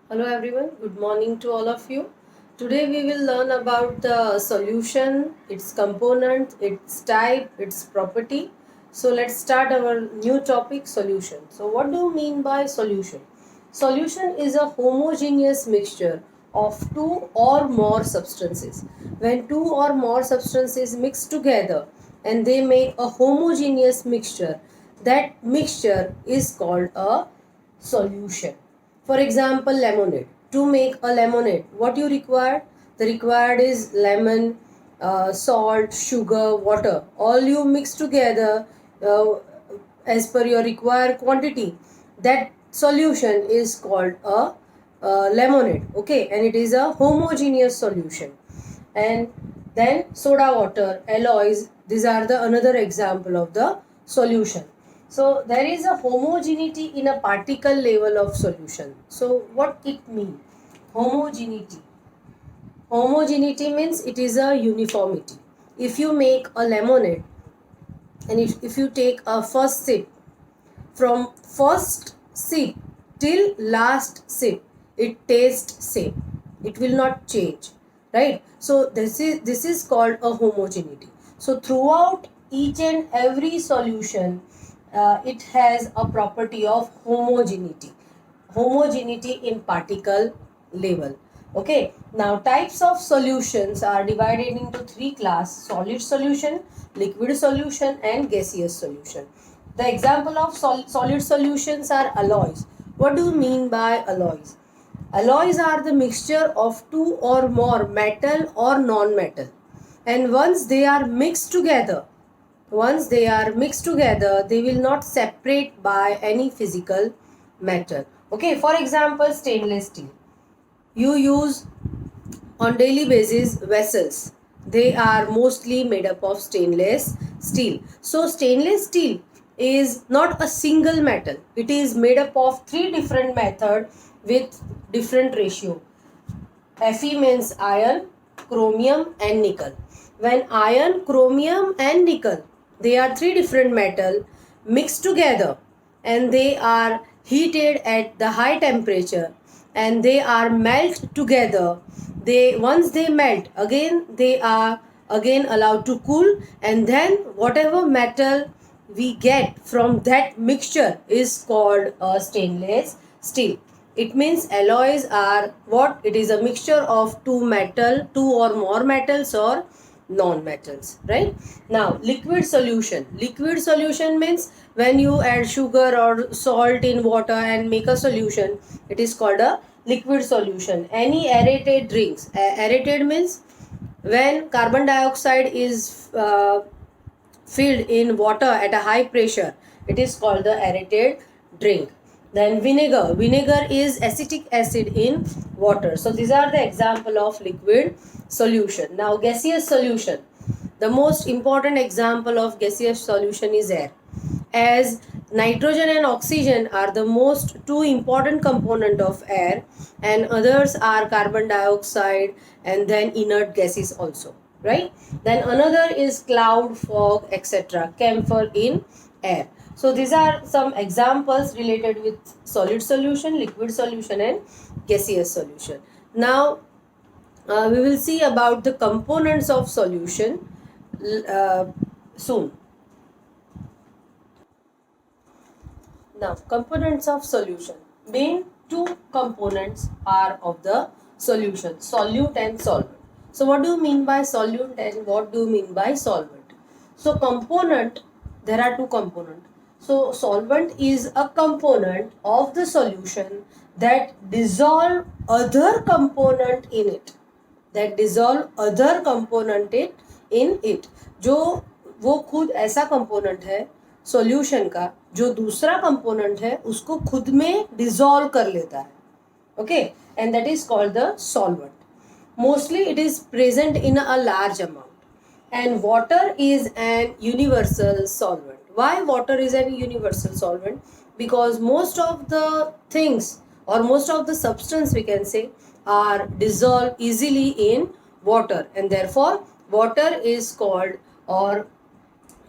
Hello everyone, good morning to all of you. Today we will learn about the solution, its component, its type, its property. So let's start our new topic, solution. So what do you mean by solution? Solution is a homogeneous mixture of two or more substances. When two or more substances mix together and they make a homogeneous mixture, that mixture is called a solution. For example, lemonade. To make a lemonade, what you require? The required is lemon, salt, sugar, water. All you mix together uh, as per your required quantity. That solution is called a lemonade. Okay, and it is a homogeneous solution. And then soda water, alloys. These are the another example of the solution. So there is a homogeneity in a particle level of solution. So what it means? Homogeneity. Homogeneity means it is a uniformity. If you make a lemonade and if you take a first sip, from first sip till last sip, it tastes same. It will not change, right? So this is called a homogeneity. So throughout each and every solution, it has a property of homogeneity. Homogeneity in particle level. Okay, now types of solutions are divided into three classes: solid solution, liquid solution, and gaseous solution. The example of solid solutions are alloys. What do you mean by alloys? Alloys are the mixture of two or more metal or non-metal. And once they are mixed together, they will not separate by any physical matter. Okay, for example, stainless steel. You use on daily basis vessels. They are mostly made up of stainless steel. So stainless steel is not a single metal. It is made up of three different methods with different ratio. Fe means iron, chromium and nickel. When iron, chromium and nickel, they are three different metal mixed together and they are heated at the high temperature and they are melt together. They once they melt again, they are again allowed to cool, and then whatever metal we get from that mixture is called a stainless steel. It means alloys are what? It is a mixture of two or more metals or non-metals, right? Now, liquid solution. Liquid solution means when you add sugar or salt in water and make a solution, it is called a liquid solution. Any aerated drinks. Aerated means when carbon dioxide is filled in water at a high pressure, it is called the aerated drink. Then vinegar is acetic acid in water. So these are the example of liquid solution. Now gaseous solution, the most important example of gaseous solution is air. As nitrogen and oxygen are the most two important component of air, and others are carbon dioxide and then inert gases also, right? Then another is cloud, fog, etc., camphor in air. So these are some examples related with solid solution, liquid solution and gaseous solution. Now we will see about the components of solution soon. Now, components of solution. Main two components are of the solution, solute and solvent. So, what do you mean by solute and what do you mean by solvent? So, component, there are two components. So, solvent is a component of the solution that dissolve other component in it. That dissolve other component in it. जो वो खुद ऐसा component है solution का जो दूसरा component है उसको खुद में डिसॉल्व कर लेता है. Okay, and that is called the solvent. Mostly it is present in a large amount, and water is an universal solvent. Why water is an universal solvent? Because most of the things or most of the substance, we can say, are dissolved easily in water, and therefore water is called, or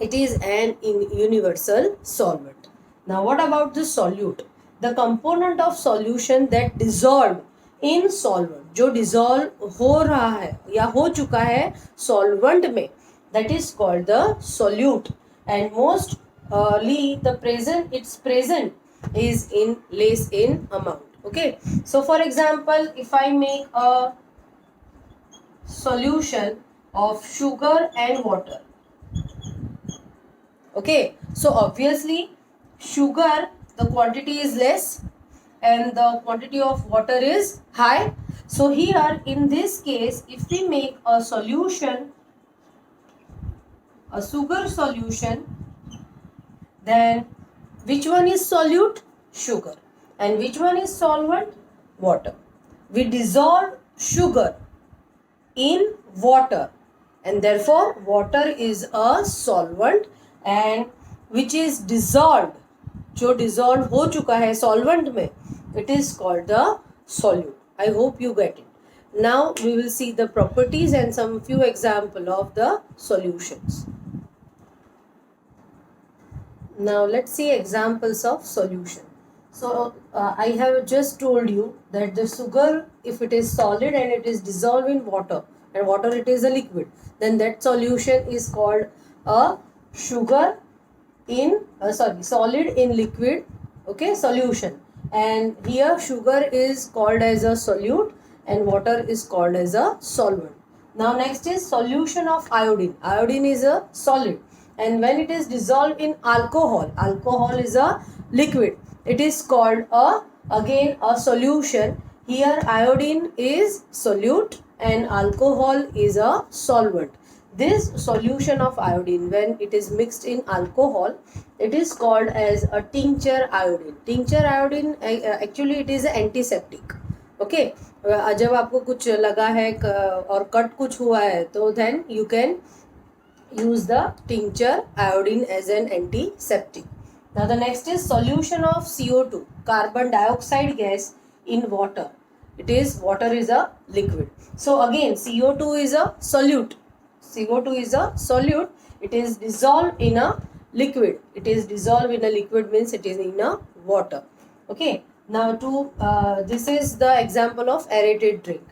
it is an universal solvent. Now what about the solute? the component of solution that dissolved in solvent, जो dissolve हो रहा है या हो चुका है solvent में, that is called the solute. And mostly the present, its present is in less in amount. Okay, so for example, if I make a solution of sugar and water, okay, so obviously sugar, the quantity is less and the quantity of water is high. So here in this case, if we make a solution, a sugar solution, then which one is solute? Sugar. And which one is solvent? Water. We dissolve sugar in water, and therefore water is a solvent, and which is dissolved, जो dissolve हो चुका है solvent में, it is called the solute. I hope you get it. Now we will see the properties and some few example of the solutions. Now let's see examples of solution. So I have just told you that the sugar, if it is solid and it is dissolved in water, and water it is a liquid, then that solution is called a sugar in solid in liquid, okay, solution. And here sugar is called as a solute and water is called as a solvent. Now next is solution of iodine. Iodine is a solid, and when it is dissolved in alcohol, alcohol is a liquid, it is called again a solution. Here iodine is solute and alcohol is a solvent. This solution of iodine, when it is mixed in alcohol, it is called as a tincture iodine. Tincture iodine actually it is antiseptic. Okay, जब आपको कुछ लगा है और cut कुछ हुआ है, तो then you can use the tincture iodine as an antiseptic. Now the next is solution of CO2, carbon dioxide gas, in water. It is, water is a liquid. So again CO2 is a solute. CO2 is a solute. It is dissolved in a liquid. It is dissolved in a liquid means it is in a water. Okay. Now this is the example of aerated drink.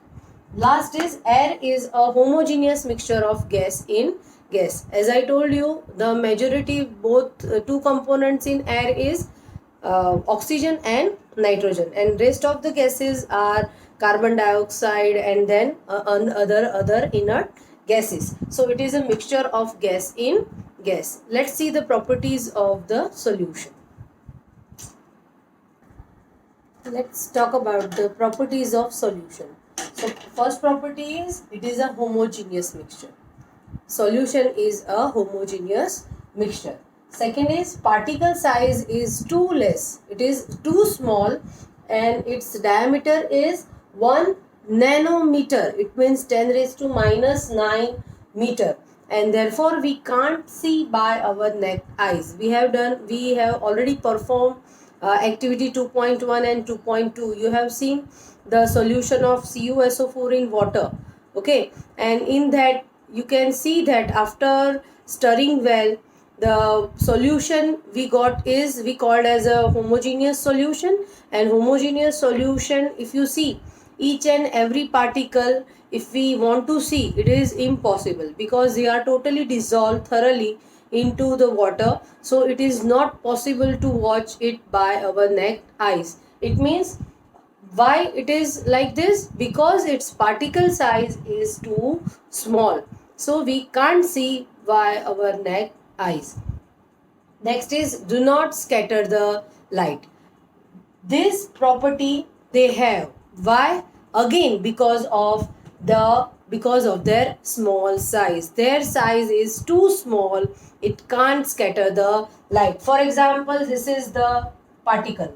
Last is air is a homogeneous mixture of gas in gas. As I told you, the majority, both two components in air is oxygen and nitrogen, and rest of the gases are carbon dioxide and then other inert gases. So it is a mixture of gas in gas. Let's see the properties of the solution. Let's talk about the properties of solution. So first property is it is a homogeneous mixture. Solution is a homogeneous mixture. Second is particle size is too less. It is too small and its diameter is 1 nanometer. It means 10 raised to minus 9 meter. And therefore we can't see by our naked eyes. We have already performed activity 2.1 and 2.2. You have seen the solution of CuSO4 in water. Okay. And in that you can see that after stirring well, the solution we got is we called as a homogeneous solution. And homogeneous solution, if you see each and every particle, if we want to see, it is impossible because they are totally dissolved thoroughly into the water. So it is not possible to watch it by our naked eyes. It means, why it is like this? Because its particle size is too small. So we can't see by our naked eyes. Next is do not scatter the light. This property they have. Why? Again because of their small size. Their size is too small. It can't scatter the light. For example, this is the particle.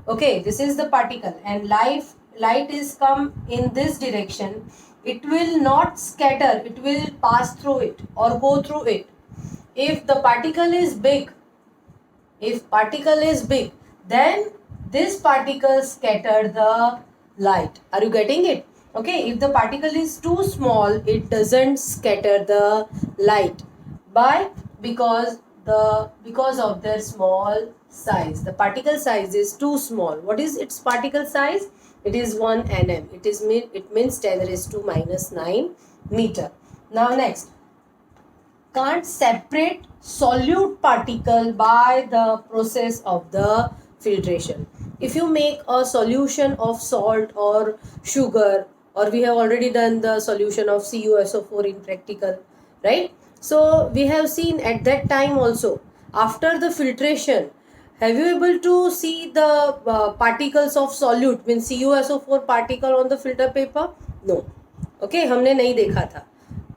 Okay, this is the particle and light is come in this direction. It will not scatter. It will pass through it or go through it. If the particle is big, then this particle scatter the light. Are you getting it? Okay, if the particle is too small, it doesn't scatter the light. Why? Because of their small size. The particle size is too small. What is its particle size? It is 1 nm. It means 10 raised to minus 9 meter. Now next, can't separate solute particle by the process of the filtration. If you make a solution of salt or sugar, or we have already done the solution of CuSO4 in practical, right? So we have seen at that time also, after the filtration, have you able to see the particles of solute, means CuSO4 particle on the filter paper? No. Okay, हमने नहीं देखा था,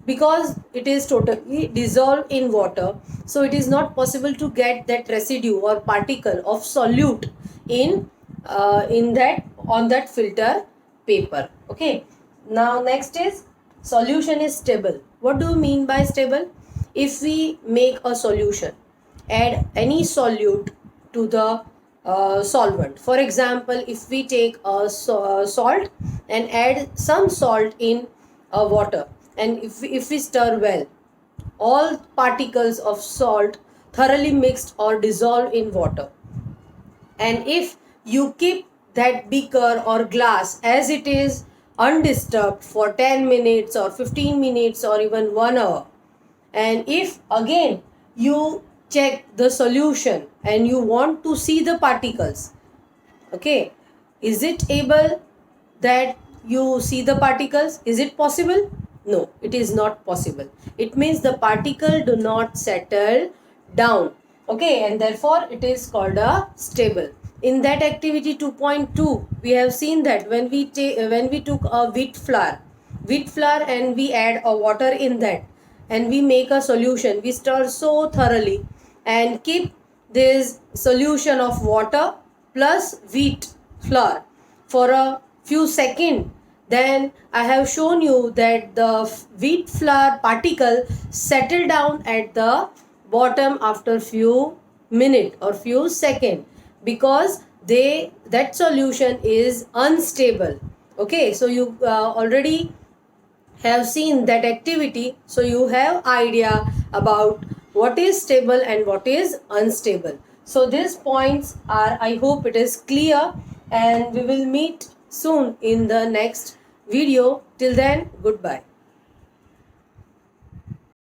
because it is totally dissolved in water, so it is not possible to get that residue or particle of solute in that on that filter paper. Okay, now next is solution is stable. What do you mean by stable? If we make a solution, add any solute to the solvent. For example, if we take a salt and add some salt in water, and if we stir well, all particles of salt thoroughly mixed or dissolved in water, and if you keep that beaker or glass as it is undisturbed for 10 minutes or 15 minutes or even 1 hour, and if again you check the solution and you want to see the particles, okay, is it able that you see the particles? Is it possible? No, it is not possible. It means the particle do not settle down, okay, and therefore it is called a stable. In that activity 2.2, we have seen that when we took a wheat flour and we add a water in that, and we make a solution, we stir so thoroughly and keep this solution of water plus wheat flour for a few seconds, then I have shown you that the wheat flour particle settle down at the bottom after few minutes or few seconds, because that solution is unstable. Okay, so you already have seen that activity, so you have idea about what is stable and what is unstable. So these points are, I hope it is clear, and we will meet soon in the next video. Till then, goodbye.